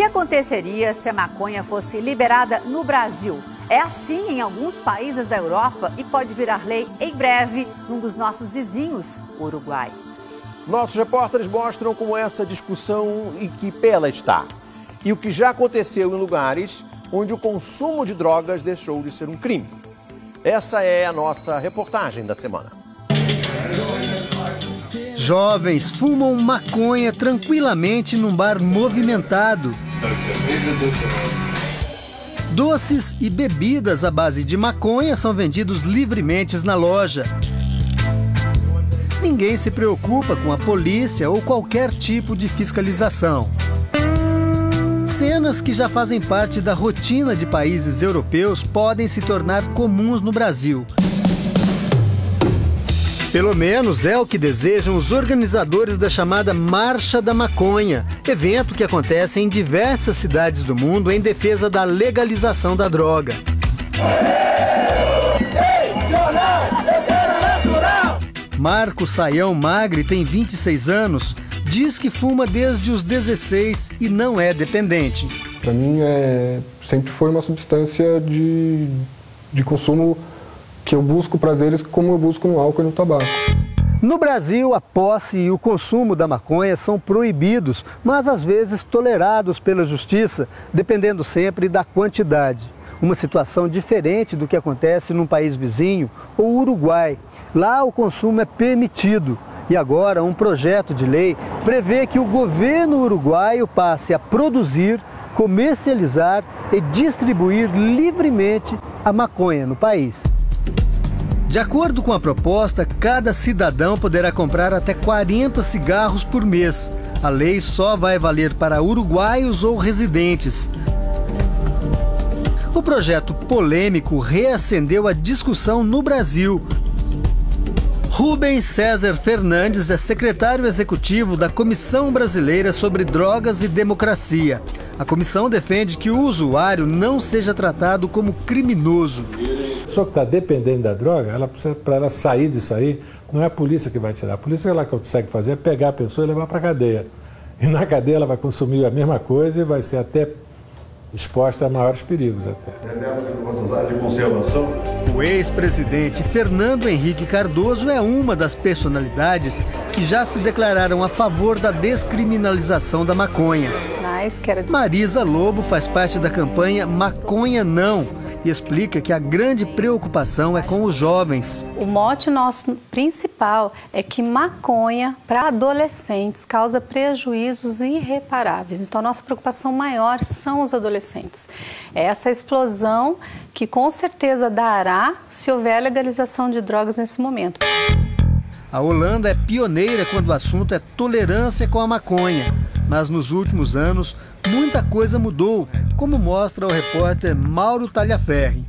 aconteceria se a maconha fosse liberada no Brasil? É assim em alguns países da Europa e pode virar lei em breve num dos nossos vizinhos, o Uruguai. Nossos repórteres mostram como essa discussão em que pé ela está e o que já aconteceu em lugares onde o consumo de drogas deixou de ser um crime. Essa é a nossa reportagem da semana. Jovens fumam maconha tranquilamente num bar movimentado. Doces e bebidas à base de maconha são vendidos livremente na loja. Ninguém se preocupa com a polícia ou qualquer tipo de fiscalização. Cenas que já fazem parte da rotina de países europeus podem se tornar comuns no Brasil. Pelo menos é o que desejam os organizadores da chamada Marcha da Maconha, evento que acontece em diversas cidades do mundo em defesa da legalização da droga. Marco Saião Magri tem 26 anos, diz que fuma desde os 16 e não é dependente. Para mim, sempre foi uma substância de consumo que eu busco prazeres como eu busco no álcool e no tabaco. No Brasil, a posse e o consumo da maconha são proibidos, mas às vezes tolerados pela justiça, dependendo sempre da quantidade. Uma situação diferente do que acontece num país vizinho, o Uruguai. Lá o consumo é permitido. E agora um projeto de lei prevê que o governo uruguaio passe a produzir, comercializar e distribuir livremente a maconha no país. De acordo com a proposta, cada cidadão poderá comprar até 40 cigarros por mês. A lei só vai valer para uruguaios ou residentes. O projeto polêmico reacendeu a discussão no Brasil. Rubens César Fernandes é secretário executivo da Comissão Brasileira sobre Drogas e Democracia. A comissão defende que o usuário não seja tratado como criminoso. A pessoa que está dependendo da droga, para ela sair disso aí, não é a polícia que vai tirar. A polícia ela consegue fazer é pegar a pessoa e levar para a cadeia. E na cadeia ela vai consumir a mesma coisa e vai ser até exposta a maiores perigos até. Reserva de nossas áreas de conservação. O ex-presidente Fernando Henrique Cardoso é uma das personalidades que já se declararam a favor da descriminalização da maconha. Marisa Lobo faz parte da campanha Maconha Não e explica que a grande preocupação é com os jovens. O mote nosso principal é que maconha para adolescentes causa prejuízos irreparáveis. Então, nossa preocupação maior são os adolescentes. É essa explosão que com certeza dará se houver legalização de drogas nesse momento. A Holanda é pioneira quando o assunto é tolerância com a maconha. Mas nos últimos anos, muita coisa mudou, como mostra o repórter Mauro Talhaferri.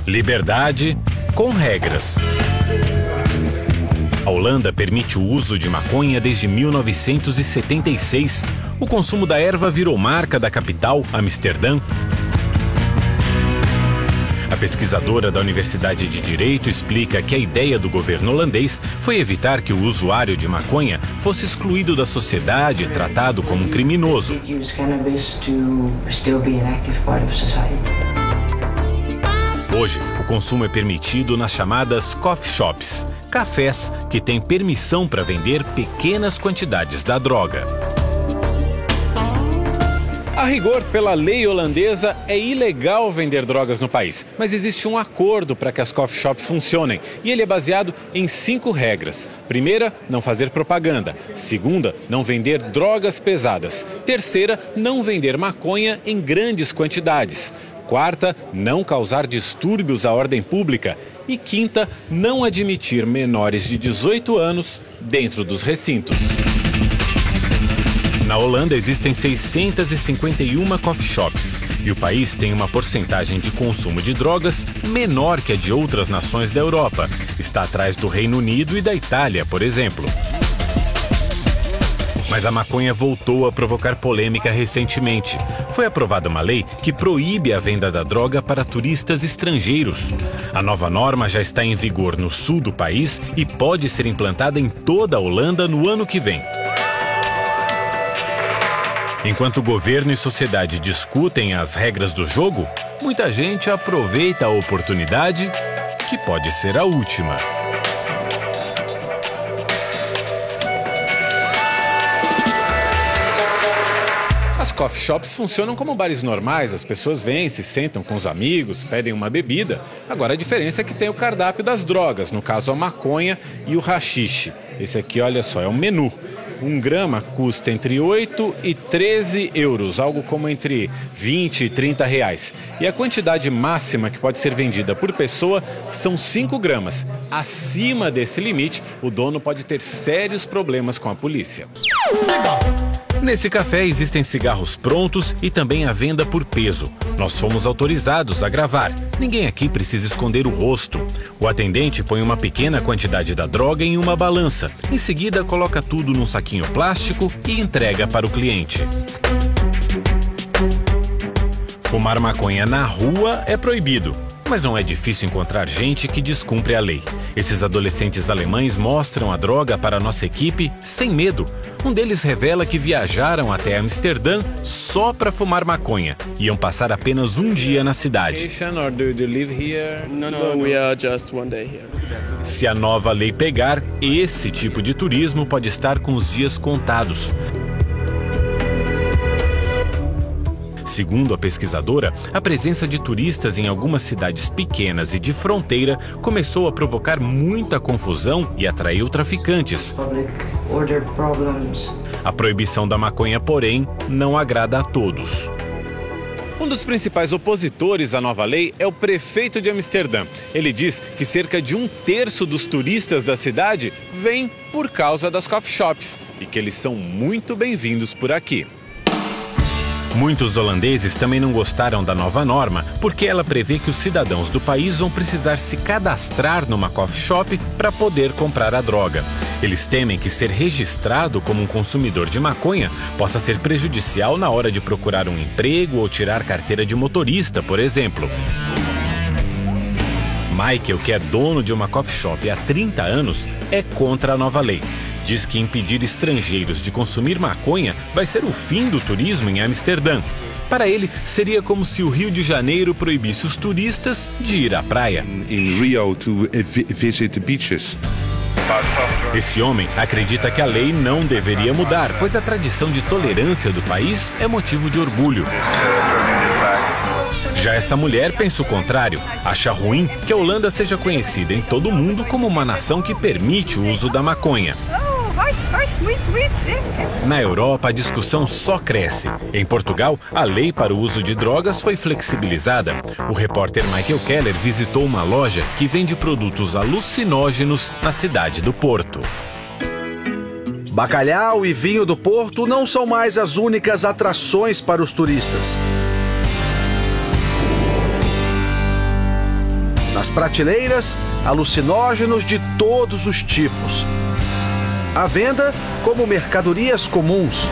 Liberdade com regras. A Holanda permite o uso de maconha desde 1976. O consumo da erva virou marca da capital, Amsterdã. A pesquisadora da Universidade de Direito explica que a ideia do governo holandês foi evitar que o usuário de maconha fosse excluído da sociedade e tratado como um criminoso. Hoje, o consumo é permitido nas chamadas coffee shops, cafés que têm permissão para vender pequenas quantidades da droga. A rigor, pela lei holandesa, é ilegal vender drogas no país, mas existe um acordo para que as coffee shops funcionem e ele é baseado em 5 regras. Primeira, não fazer propaganda. Segunda, não vender drogas pesadas. Terceira, não vender maconha em grandes quantidades. Quarta, não causar distúrbios à ordem pública. E quinta, não admitir menores de 18 anos dentro dos recintos. Na Holanda existem 651 coffee shops e o país tem uma porcentagem de consumo de drogas menor que a de outras nações da Europa. Está atrás do Reino Unido e da Itália, por exemplo. Mas a maconha voltou a provocar polêmica recentemente. Foi aprovada uma lei que proíbe a venda da droga para turistas estrangeiros. A nova norma já está em vigor no sul do país e pode ser implantada em toda a Holanda no ano que vem. Enquanto governo e sociedade discutem as regras do jogo, muita gente aproveita a oportunidade, que pode ser a última. As coffee shops funcionam como bares normais, as pessoas vêm, se sentam com os amigos, pedem uma bebida. Agora a diferença é que tem o cardápio das drogas, no caso a maconha e o haxixe. Esse aqui, olha só, é um menu. 1 grama custa entre 8 e 13 euros, algo como entre 20 e 30 reais. E a quantidade máxima que pode ser vendida por pessoa são 5 gramas. Acima desse limite, o dono pode ter sérios problemas com a polícia. Nesse café existem cigarros prontos e também a venda por peso. Nós fomos autorizados a gravar. Ninguém aqui precisa esconder o rosto. O atendente põe uma pequena quantidade da droga em uma balança. Em seguida, coloca tudo num saquinho plástico e entrega para o cliente. Fumar maconha na rua é proibido. Mas não é difícil encontrar gente que descumpre a lei. Esses adolescentes alemães mostram a droga para a nossa equipe sem medo. Um deles revela que viajaram até Amsterdã só para fumar maconha. Iam passar apenas um dia na cidade. Se a nova lei pegar, esse tipo de turismo pode estar com os dias contados. Segundo a pesquisadora, a presença de turistas em algumas cidades pequenas e de fronteira começou a provocar muita confusão e atraiu traficantes. A proibição da maconha, porém, não agrada a todos. Um dos principais opositores à nova lei é o prefeito de Amsterdã. Ele diz que cerca de 1/3 dos turistas da cidade vêm por causa das coffee shops e que eles são muito bem-vindos por aqui. Muitos holandeses também não gostaram da nova norma, porque ela prevê que os cidadãos do país vão precisar se cadastrar numa coffee shop para poder comprar a droga. Eles temem que ser registrado como um consumidor de maconha possa ser prejudicial na hora de procurar um emprego ou tirar carteira de motorista, por exemplo. Michael, que é dono de uma coffee shop há 30 anos, é contra a nova lei. Diz que impedir estrangeiros de consumir maconha vai ser o fim do turismo em Amsterdã. Para ele, seria como se o Rio de Janeiro proibisse os turistas de ir à praia. Esse homem acredita que a lei não deveria mudar, pois a tradição de tolerância do país é motivo de orgulho. Já essa mulher pensa o contrário. Acha ruim que a Holanda seja conhecida em todo o mundo como uma nação que permite o uso da maconha. Na Europa, a discussão só cresce. Em Portugal, a lei para o uso de drogas foi flexibilizada. O repórter Michael Keller visitou uma loja que vende produtos alucinógenos na cidade do Porto. Bacalhau e vinho do Porto não são mais as únicas atrações para os turistas. Nas prateleiras, alucinógenos de todos os tipos. À venda como mercadorias comuns.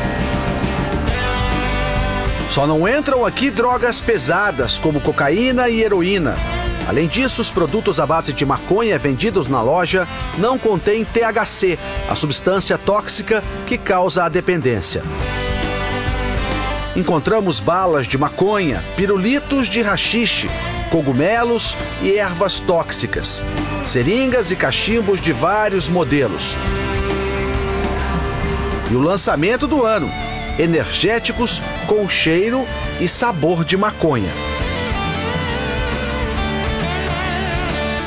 Só não entram aqui drogas pesadas como cocaína e heroína. Além disso, os produtos à base de maconha vendidos na loja não contêm THC, a substância tóxica que causa a dependência. Encontramos balas de maconha, pirulitos de haxixe, cogumelos e ervas tóxicas, seringas e cachimbos de vários modelos. E o lançamento do ano, energéticos com cheiro e sabor de maconha.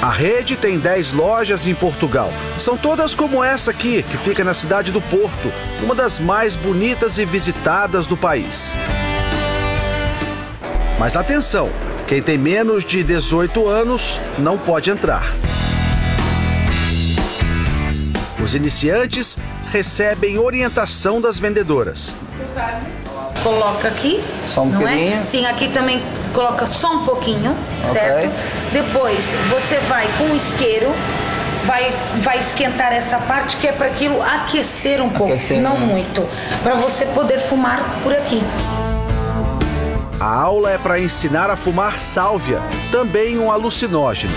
A rede tem 10 lojas em Portugal. São todas como essa aqui, que fica na cidade do Porto, uma das mais bonitas e visitadas do país. Mas atenção, quem tem menos de 18 anos não pode entrar. Os iniciantes recebem orientação das vendedoras. Coloca aqui, só um pouquinho. É? Sim, aqui também coloca só um pouquinho, certo? Depois você vai com o isqueiro, vai esquentar essa parte que é para aquilo aquecer um pouco, não muito, para você poder fumar por aqui. A aula é para ensinar a fumar sálvia, também um alucinógeno.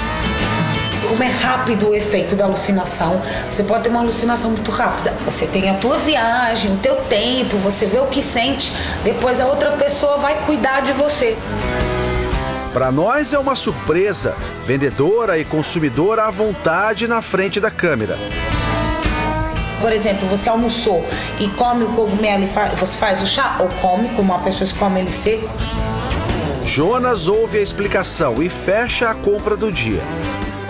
como é rápido o efeito da alucinação. Você pode ter uma alucinação muito rápida. Você tem a tua viagem, o teu tempo, você vê o que sente, depois a outra pessoa vai cuidar de você. Para nós é uma surpresa, vendedora e consumidora à vontade na frente da câmera. Por exemplo, você almoçou e come o cogumelo e você faz o chá, ou come, como uma pessoa que come ele seco. Jonas ouve a explicação e fecha a compra do dia.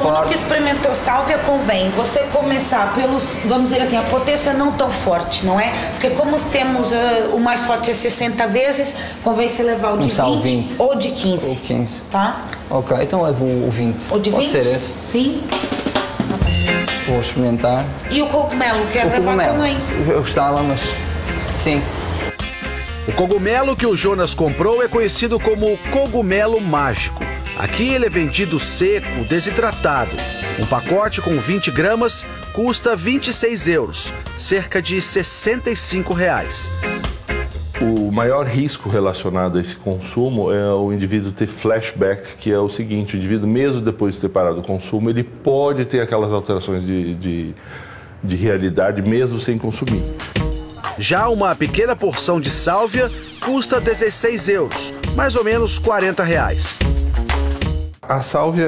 Quando que experimentou sálvia, convém você começar pelos, vamos dizer assim, a potência não tão forte, não é? Porque como temos o mais forte é 60 vezes, convém você levar o de 20 ou de 15. Ou 15. Tá? Ok, então levo o 20. O de 20? Pode ser esse? Sim. Vou experimentar. E o cogumelo, quer levar também? Eu gostava, mas sim. O cogumelo que o Jonas comprou é conhecido como cogumelo mágico. Aqui ele é vendido seco, desidratado. Um pacote com 20 gramas custa 26 euros, cerca de R$ 65. O maior risco relacionado a esse consumo é o indivíduo ter flashback, que é o seguinte: o indivíduo, mesmo depois de ter parado o consumo, ele pode ter aquelas alterações de realidade mesmo sem consumir. Já uma pequena porção de sálvia custa 16 euros, mais ou menos R$ 40. A sálvia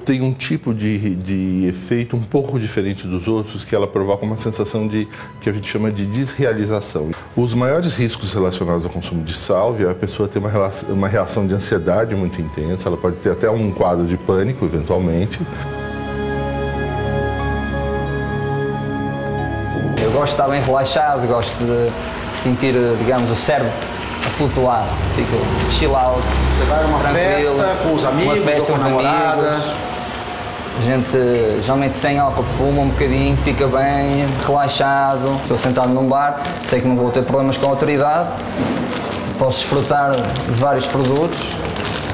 tem um tipo de efeito um pouco diferente dos outros, que ela provoca uma sensação que a gente chama de desrealização. Os maiores riscos relacionados ao consumo de sálvia, a pessoa tem uma reação de ansiedade muito intensa, ela pode ter até um quadro de pânico, eventualmente. Eu gosto de estar bem relaxado, gosto de sentir, digamos, o cérebro a flutuar, fico chill out. Você vai a uma festa com os amigos, uma festa ou com a namorada? A gente, geralmente sem álcool, fuma um bocadinho, fica bem, relaxado. Estou sentado num bar, sei que não vou ter problemas com a autoridade, posso desfrutar de vários produtos,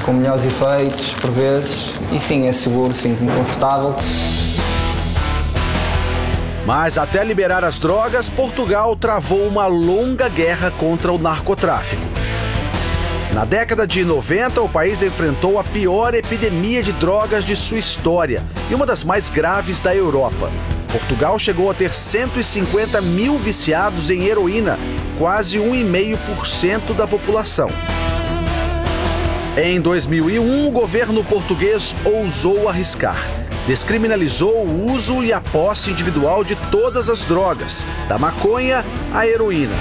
com melhores efeitos, por vezes, e sim, é seguro, sinto-me confortável. Mas até liberar as drogas, Portugal travou uma longa guerra contra o narcotráfico. Na década de 90, o país enfrentou a pior epidemia de drogas de sua história e uma das mais graves da Europa. Portugal chegou a ter 150 mil viciados em heroína, quase 1,5% da população. Em 2001, o governo português ousou arriscar. Descriminalizou o uso e a posse individual de todas as drogas, da maconha à heroína.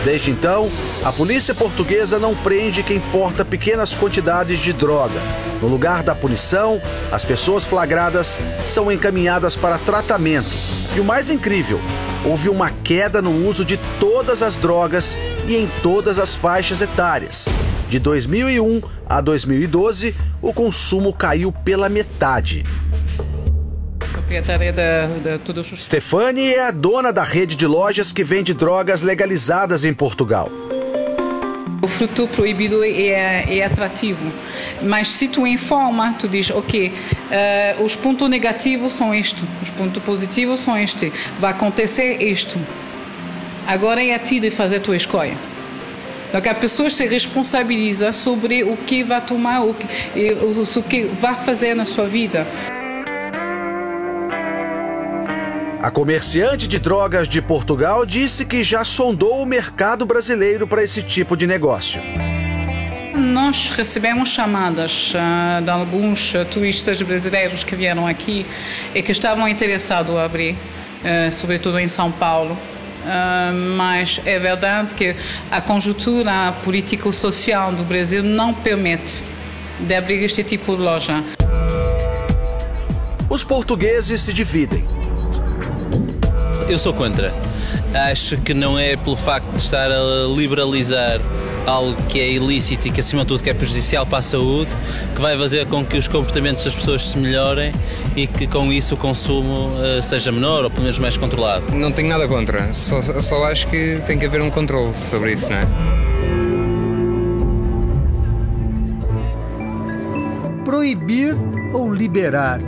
Desde então, a polícia portuguesa não prende quem porta pequenas quantidades de droga. No lugar da punição, as pessoas flagradas são encaminhadas para tratamento. E o mais incrível, houve uma queda no uso de todas as drogas e em todas as faixas etárias. De 2001 a 2012, o consumo caiu pela metade. Stefani é a dona da rede de lojas que vende drogas legalizadas em Portugal. O fruto proibido é atrativo, mas se tu informa, tu diz, ok, os pontos negativos são isto, os pontos positivos são este, vai acontecer isto. Agora é a ti de fazer a tua escolha. Então, a pessoa se responsabiliza sobre o que vai tomar, o que vai fazer na sua vida. A comerciante de drogas de Portugal disse que já sondou o mercado brasileiro para esse tipo de negócio. Nós recebemos chamadas de alguns turistas brasileiros que vieram aqui e que estavam interessados a abrir, sobretudo em São Paulo. Mas é verdade que a conjuntura político-social do Brasil não permite de abrir este tipo de loja. Os portugueses se dividem. Eu sou contra. Acho que não é pelo facto de estar a liberalizar algo que é ilícito e que, acima de tudo, que é prejudicial para a saúde, que vai fazer com que os comportamentos das pessoas se melhorem e que, com isso, o consumo seja menor ou, pelo menos, mais controlado. Não tenho nada contra, só acho que tem que haver um controle sobre isso, não é? Proibir ou liberar?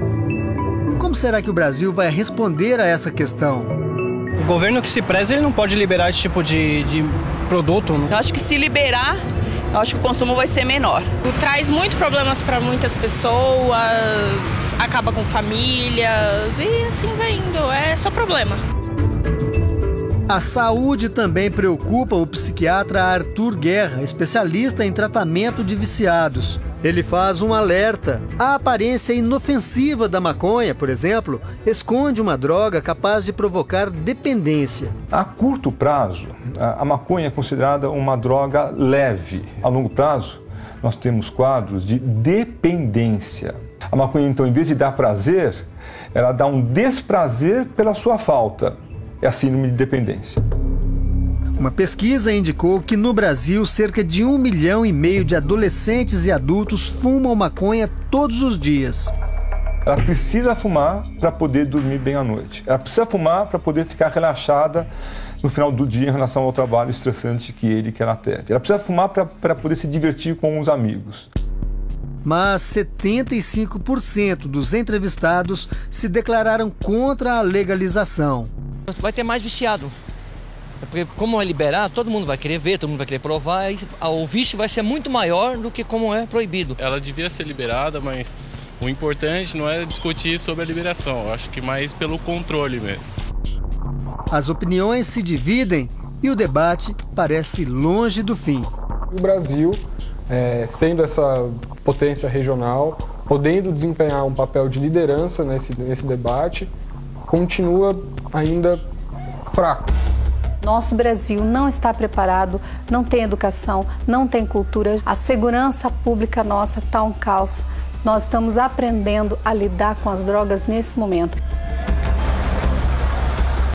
Como será que o Brasil vai responder a essa questão? O governo que se preza, ele não pode liberar esse tipo de produto. Né? Eu acho que se liberar, eu acho que o consumo vai ser menor. Traz muitos problemas para muitas pessoas, acaba acaba com famílias e assim vai indo, é só problema. A saúde também preocupa o psiquiatra Arthur Guerra, especialista em tratamento de viciados. Ele faz um alerta. A aparência inofensiva da maconha, por exemplo, esconde uma droga capaz de provocar dependência. A curto prazo, a maconha é considerada uma droga leve. A longo prazo, nós temos quadros de dependência. A maconha, então, em vez de dar prazer, ela dá um desprazer pela sua falta. É a síndrome de dependência. Uma pesquisa indicou que no Brasil cerca de 1,5 milhão de adolescentes e adultos fumam maconha todos os dias. Ela precisa fumar para poder dormir bem à noite. Ela precisa fumar para poder ficar relaxada no final do dia em relação ao trabalho estressante que ela teve. Ela precisa fumar para poder se divertir com os amigos. Mas 75% dos entrevistados se declararam contra a legalização. Vai ter mais viciado. Porque como é liberar, todo mundo vai querer ver, todo mundo vai querer provar, e o vício vai ser muito maior do que como é proibido. Ela devia ser liberada, mas o importante não é discutir sobre a liberação, eu acho que mais pelo controle mesmo. As opiniões se dividem e o debate parece longe do fim. O Brasil, sendo essa potência regional, podendo desempenhar um papel de liderança nesse debate, continua ainda fraco. Nosso Brasil não está preparado, não tem educação, não tem cultura. A segurança pública nossa está um caos. Nós estamos aprendendo a lidar com as drogas nesse momento.